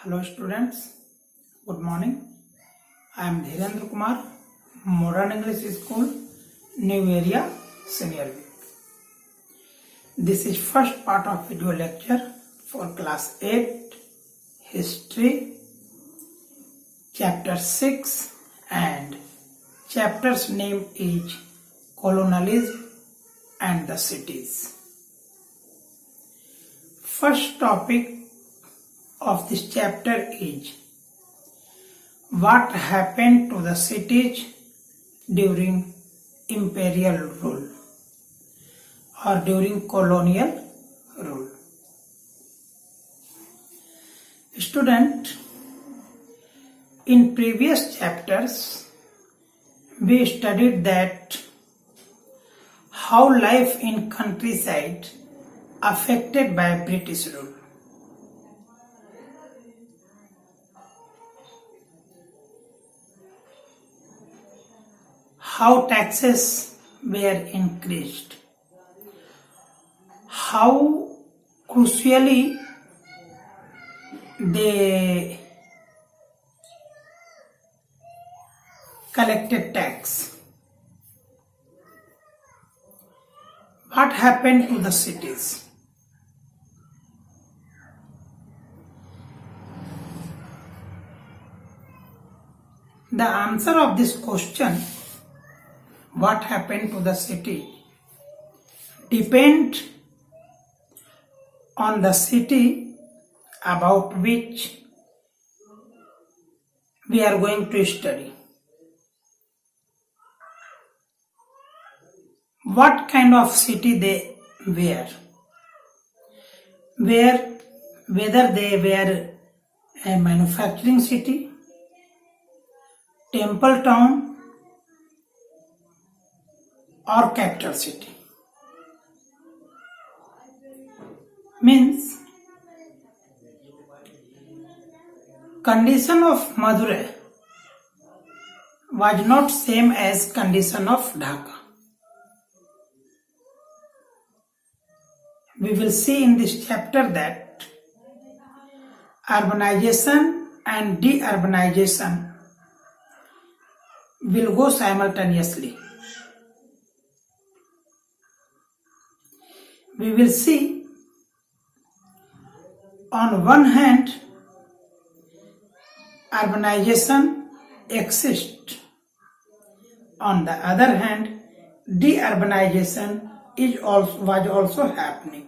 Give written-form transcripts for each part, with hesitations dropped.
Hello students, good morning. I am Dhirendra, Modern English School, New Area, Senior Week. This is first part of video lecture for class 8, History, chapter 6 and chapter's name is Colonialism and the Cities. First topic of this chapter is what happened to the cities during imperial rule or during colonial rule. Student, in previous chapters we studied that how life in countryside affected by British rule. How taxes were increased, how crucially they collected tax, what happened to the cities. The answer of this question, what happened to the city, depend on the city about which we are going to study. What kind of city they were, whether they were a manufacturing city, temple town, or capital city. Means condition of Madurai was not same as condition of Dhaka. We will see in this chapter that urbanization and deurbanization will go simultaneously. We will see on one hand urbanization exists, on the other hand deurbanization was also happening.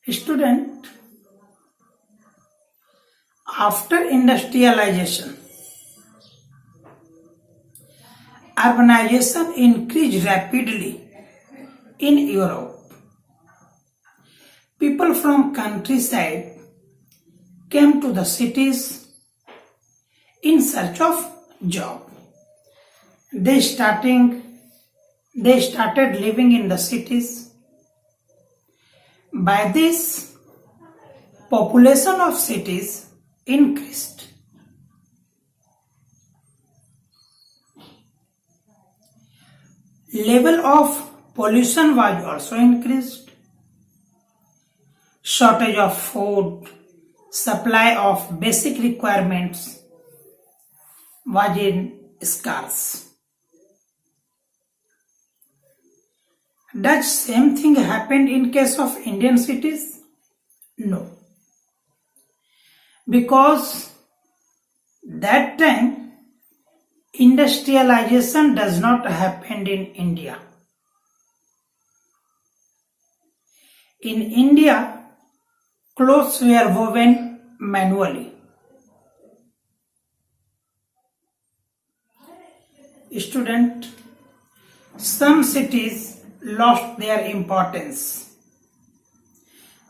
Student, after industrialization, urbanization increased rapidly in Europe. People from countryside came to the cities in search of job. They started living in the cities. By this, population of cities increased. Level of pollution was also increased. Shortage of food, supply of basic requirements was scarce. Does same thing happened in case of Indian cities? No. Because that time industrialization does not happen in India. In India, clothes were woven manually. Student, some cities lost their importance,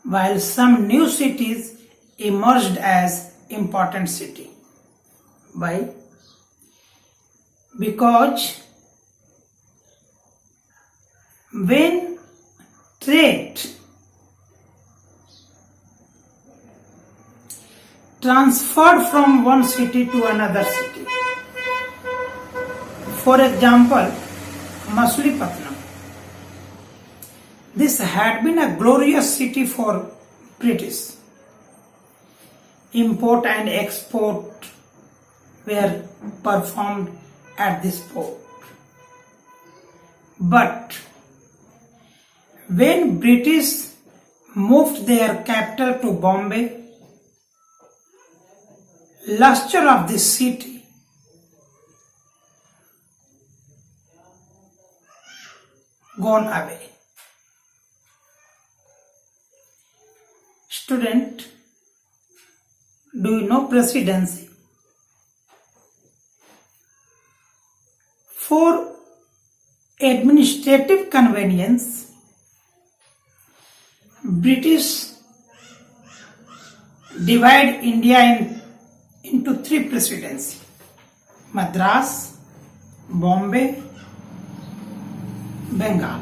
while some new cities emerged as important city. Why? Because when trade transferred from one city to another city, for example, Masulipatanam, This had been a glorious city for British. Import and export were performed at this port. But when British moved their capital to Bombay, luster of this city gone away. Student, do you know presidency? For administrative convenience, British divide India into three presidencies: Madras, Bombay, Bengal.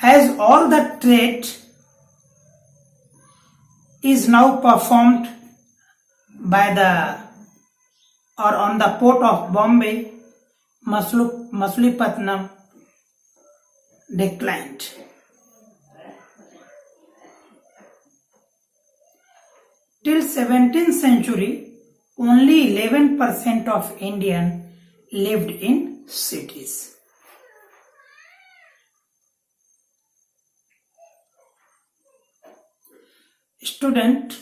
As all the trade is now performed by the or on the port of Bombay, Masulipatanam declined. Till 17th century, only 11% of Indians lived in cities. Student,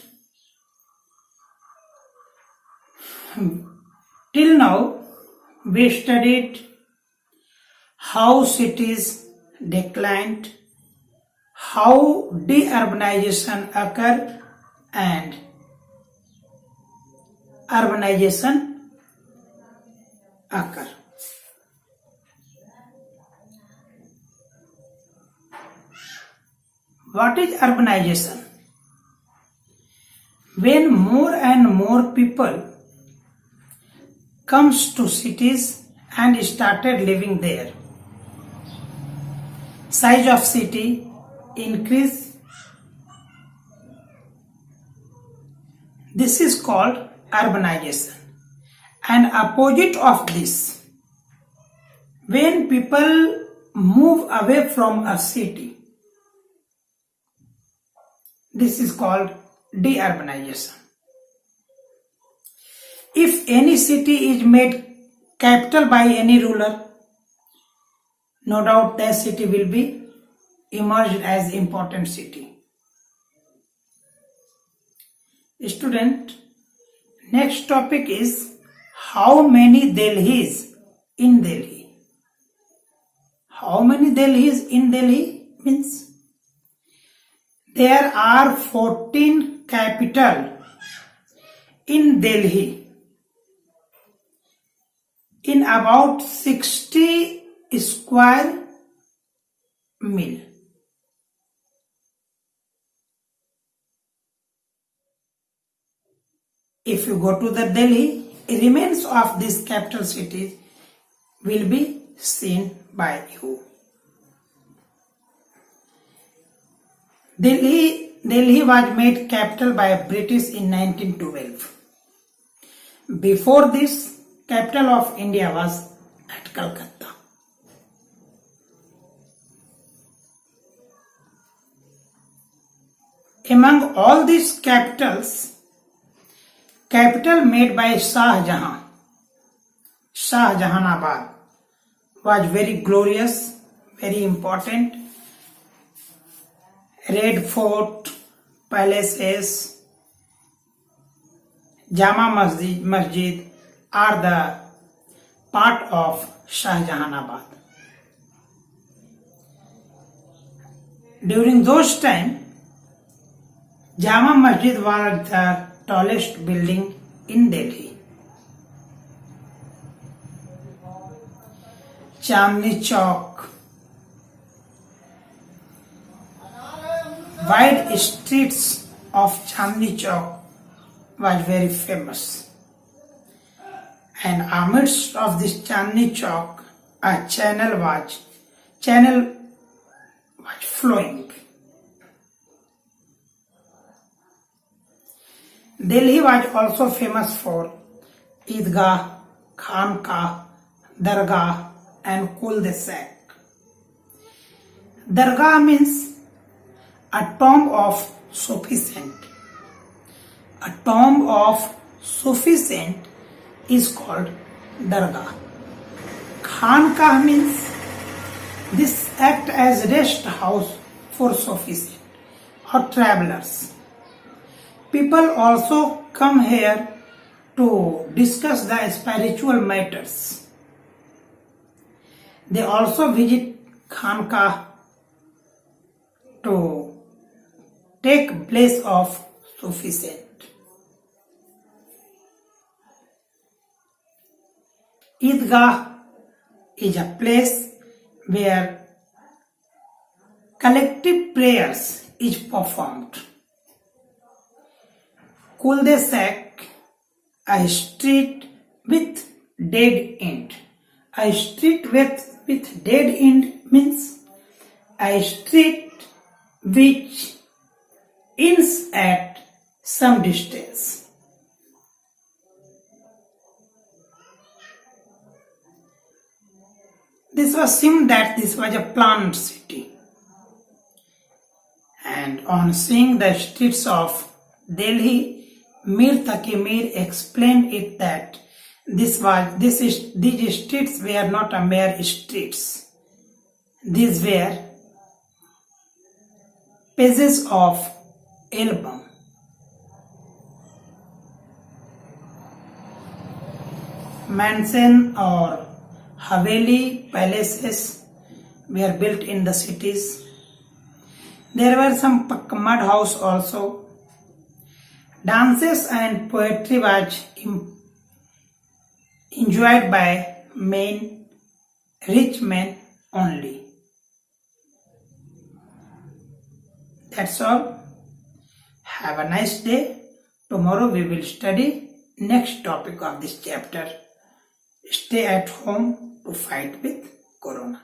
till now we studied how cities declined, how deurbanization occurred and urbanization occurred. What is urbanization? When more and more people comes to cities and started living there, size of city increase. This is called urbanization. And opposite of this, when people move away from a city, this is called deurbanization. If any city is made capital by any ruler, no doubt that city will be emerged as important city. Student, next topic is how many Delhis in Delhi. How many Delhis in Delhi means there are 14 capital in Delhi in about 60 square mil. If you go to the Delhi, remains of this capital city will be seen by you. Delhi was made capital by British in 1912. Before this, capital of India was at Calcutta. Among all these capitals, capital made by Shah Jahanabad, was very glorious, very important. Red Fort, palaces, Jama Masjid are the part of Shah Jahanabad. During those times, Jama Masjid was the tallest building in Delhi. Chandni Chowk, wide streets of Chandni Chowk was very famous. And amidst of this Chandni Chowk, a channel was flowing. Delhi was also famous for Eidgah, Khanqah, Dargah and Kul-de-Sheikh. Dargah means a tomb of Sufi saint. A tomb of Sufi saint is called Dargah. Khanqah means this act as rest house for Sufis or travelers. People also come here to discuss the spiritual matters. They also visit Khanqah to take place of Sufi saint. Eidgah is a place where collective prayers is performed. Cul-de-sac, a street with dead end. A street with dead end means a street which ends at some distance. This was assumed that this was a planned city. And on seeing the streets of Delhi, Mir Taqi Mir explained it that these streets were not a mere streets. These were pages of album. Mansion or Haveli palaces were built in the cities. There were some mud house also. Dances and poetry was enjoyed by men, rich men only. That's all. Have a nice day. Tomorrow we will study next topic of this chapter. Stay at home to fight with Corona.